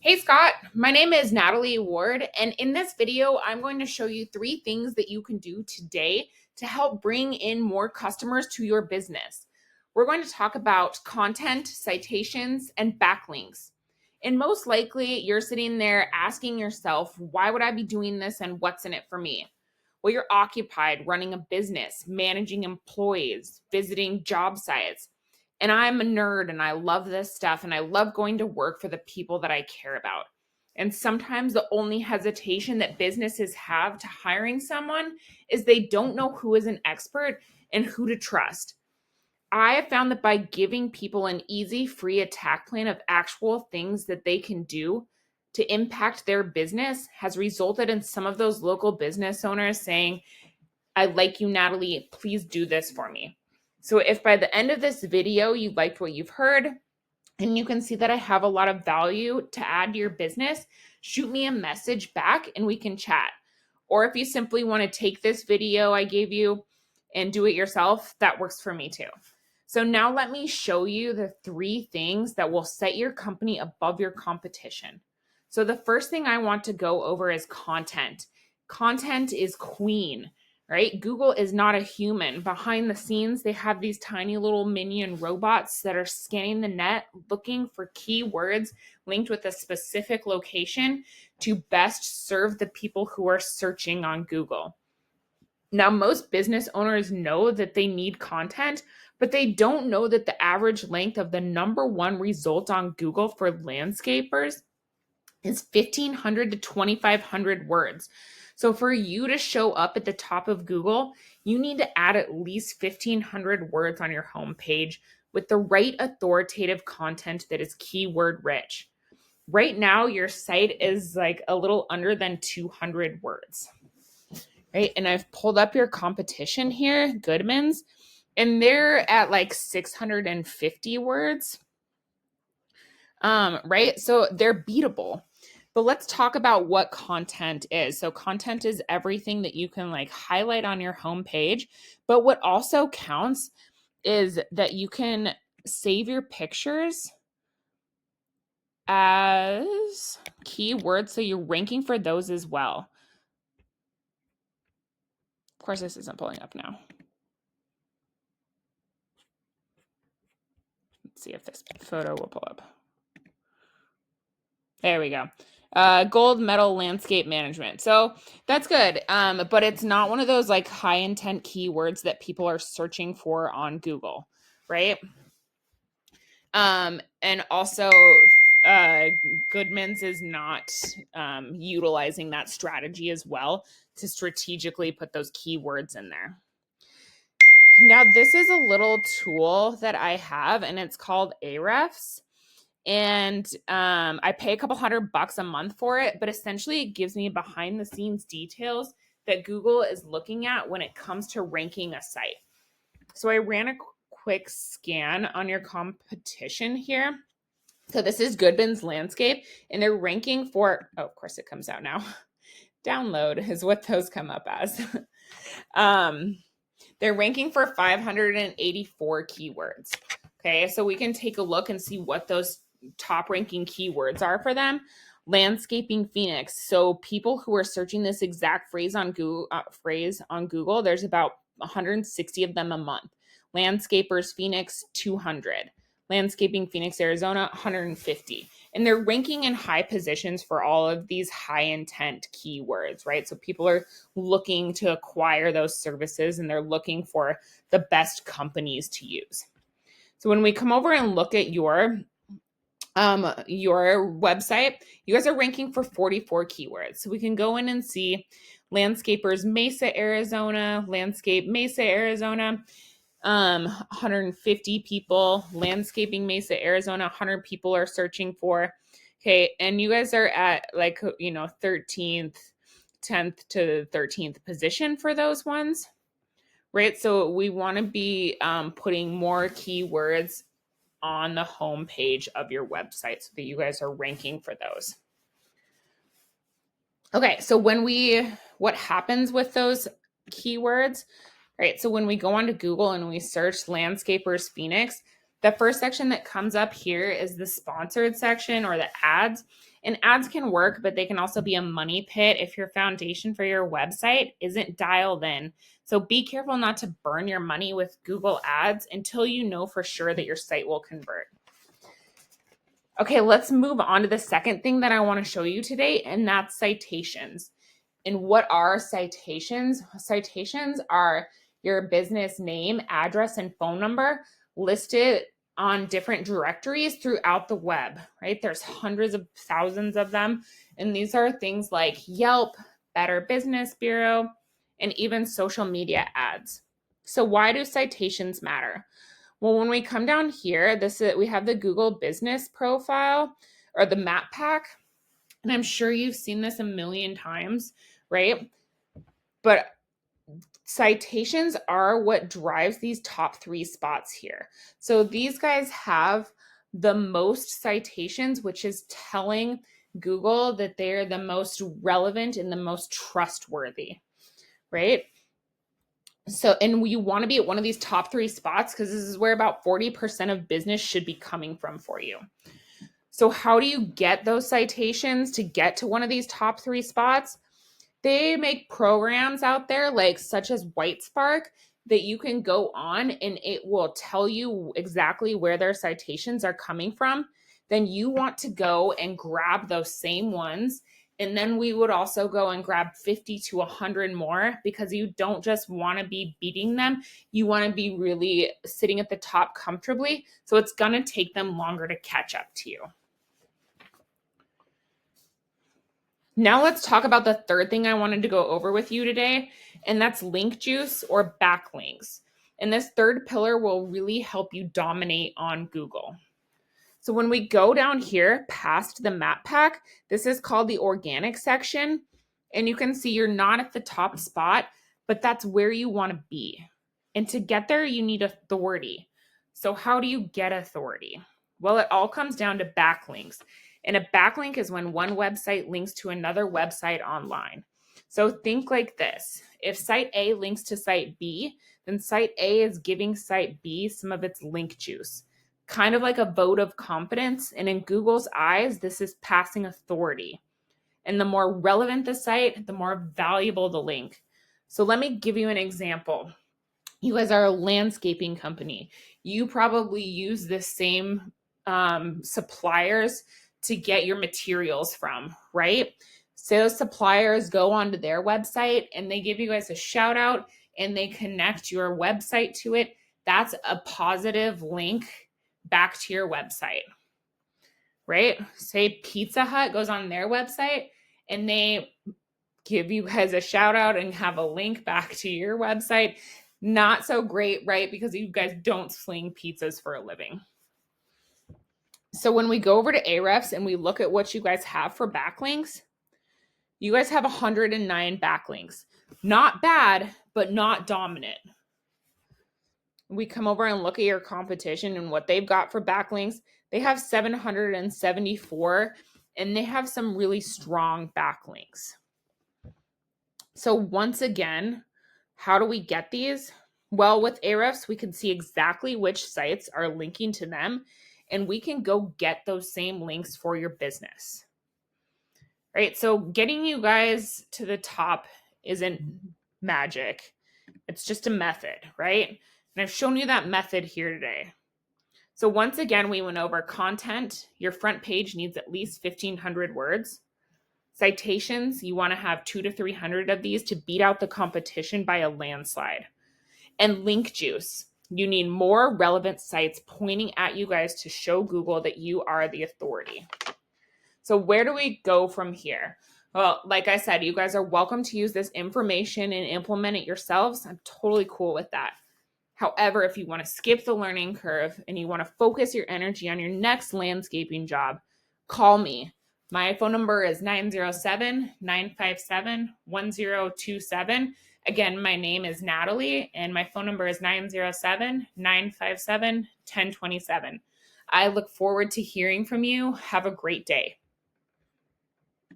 Hey Scott, my name is Natalie Ward, and in this video, I'm going to show you 3 things that you can do today to help bring in more customers to your business. We're going to talk about content, citations, and backlinks. And most likely, you're sitting there asking yourself, why would I be doing this and what's in it for me? Well, you're occupied running a business, managing employees, visiting job sites. And I'm a nerd and I love this stuff and I love going to work for the people that I care about. And sometimes the only hesitation that businesses have to hiring someone is they don't know who is an expert and who to trust. I have found that by giving people an easy, free attack plan of actual things that they can do to impact their business has resulted in some of those local business owners saying, I like you, Natalie. Please do this for me. So if by the end of this video you liked what you've heard and you can see that I have a lot of value to add to your business, shoot me a message back and we can chat. Or if you simply want to take this video I gave you and do it yourself, that works for me too. So now let me show you the 3 things that will set your company above your competition. So the first thing I want to go over is content. Content is queen, right? Google is not a human. Behind the scenes, they have these tiny little minion robots that are scanning the net, looking for keywords linked with a specific location to best serve the people who are searching on Google. Now, most business owners know that they need content, but they don't know that the average length of the number one result on Google for landscapers is 1,500 to 2,500 words. So for you to show up at the top of Google, you need to add at least 1,500 words on your homepage with the right authoritative content that is keyword rich. Right now, your site is like a little under than 200 words, right? And I've pulled up your competition here, Goodman's, and they're at like 650 words, right? So they're beatable. But let's talk about what content is. So content is everything that you can like highlight on your homepage. But what also counts is that you can save your pictures as keywords. So you're ranking for those as well. Of course, this isn't pulling up now. Let's see if this photo will pull up. There we go. Gold medal landscape management. So that's good. But it's not one of those like high intent keywords that people are searching for on Google, right? And also Goodman's is not utilizing that strategy as well to strategically put those keywords in there. Now, this is a little tool that I have, and it's called Ahrefs. And I pay a couple $100 a month for it, but essentially it gives me behind the scenes details that Google is looking at when it comes to ranking a site. So I ran a quick scan on your competition here. So this is Goodman's Landscape, and they're ranking for, oh, of course it comes out now. Download is what those come up as. They're ranking for 584 keywords. Okay, so we can take a look and see what those top ranking keywords are for them. Landscaping Phoenix. So people who are searching this exact phrase on Google, there's about 160 of them a month. Landscapers Phoenix, 200. Landscaping Phoenix, Arizona, 150. And they're ranking in high positions for all of these high intent keywords, right? So people are looking to acquire those services and they're looking for the best companies to use. So when we come over and look at your website, you guys are ranking for 44 keywords. So we can go in and see landscapers Mesa, Arizona, landscape Mesa, Arizona, 150 people, landscaping Mesa, Arizona, 100 people are searching for. Okay, and you guys are at like, 13th, 10th to 13th position for those ones, right? So we want to be putting more keywords on the home page of your website so that you guys are ranking for those. Okay, so what happens with those keywords, right? So when we go onto Google and we search landscapers Phoenix, The first section that comes up here is the sponsored section or the ads. And ads can work, but they can also be a money pit if your foundation for your website isn't dialed in. So be careful not to burn your money with Google Ads until you know for sure that your site will convert. Okay, let's move on to the second thing that I want to show you today, and that's citations. And what are citations? Citations are your business name, address, and phone number listed on different directories throughout the web, right? There's hundreds of thousands of them. And these are things like Yelp, Better Business Bureau, and even social media ads. So why do citations matter? Well, when we come down here, we have the Google Business Profile or the Map Pack. And I'm sure you've seen this a million times, right? But citations are what drives these top 3 spots here. So these guys have the most citations, which is telling Google that they're the most relevant and the most trustworthy, right? So, and you want to be at one of these top 3 spots because this is where about 40% of business should be coming from for you. So how do you get those citations to get to one of these top 3 spots? They make programs out there such as WhiteSpark that you can go on and it will tell you exactly where their citations are coming from. Then you want to go and grab those same ones. And then we would also go and grab 50 to 100 more because you don't just want to be beating them. You want to be really sitting at the top comfortably. So it's going to take them longer to catch up to you. Now let's talk about the third thing I wanted to go over with you today, and that's link juice or backlinks. And this third pillar will really help you dominate on Google. So when we go down here past the map pack, this is called the organic section. And you can see you're not at the top spot, but that's where you want to be. And to get there, you need authority. So how do you get authority? Well, it all comes down to backlinks. And a backlink is when one website links to another website online. So think like this. If site A links to site B, then site A is giving site B some of its link juice, kind of like a vote of confidence. And in Google's eyes, this is passing authority. And the more relevant the site, the more valuable the link. So let me give you an example. You guys are a landscaping company. You probably use the same suppliers to get your materials from, right? So suppliers go onto their website and they give you guys a shout out and they connect your website to it. That's a positive link back to your website, right? Say Pizza Hut goes on their website and they give you guys a shout out and have a link back to your website. Not so great, right? Because you guys don't sling pizzas for a living. So when we go over to Ahrefs and we look at what you guys have for backlinks, you guys have 109 backlinks. Not bad, but not dominant. We come over and look at your competition and what they've got for backlinks. They have 774, and they have some really strong backlinks. So once again, how do we get these? Well, with Ahrefs, we can see exactly which sites are linking to them, and we can go get those same links for your business. Right? So getting you guys to the top isn't magic. It's just a method, right? And I've shown you that method here today. So once again, we went over content. Your front page needs at least 1,500 words. Citations, you want to have 200 to 300 of these to beat out the competition by a landslide. And link juice, you need more relevant sites pointing at you guys to show Google that you are the authority. So where do we go from here? Well, like I said, you guys are welcome to use this information and implement it yourselves. I'm totally cool with that. However, if you want to skip the learning curve and you want to focus your energy on your next landscaping job, call me. My phone number is 907-957-1027. Again, my name is Natalie, and my phone number is 907-957-1027. I look forward to hearing from you. Have a great day.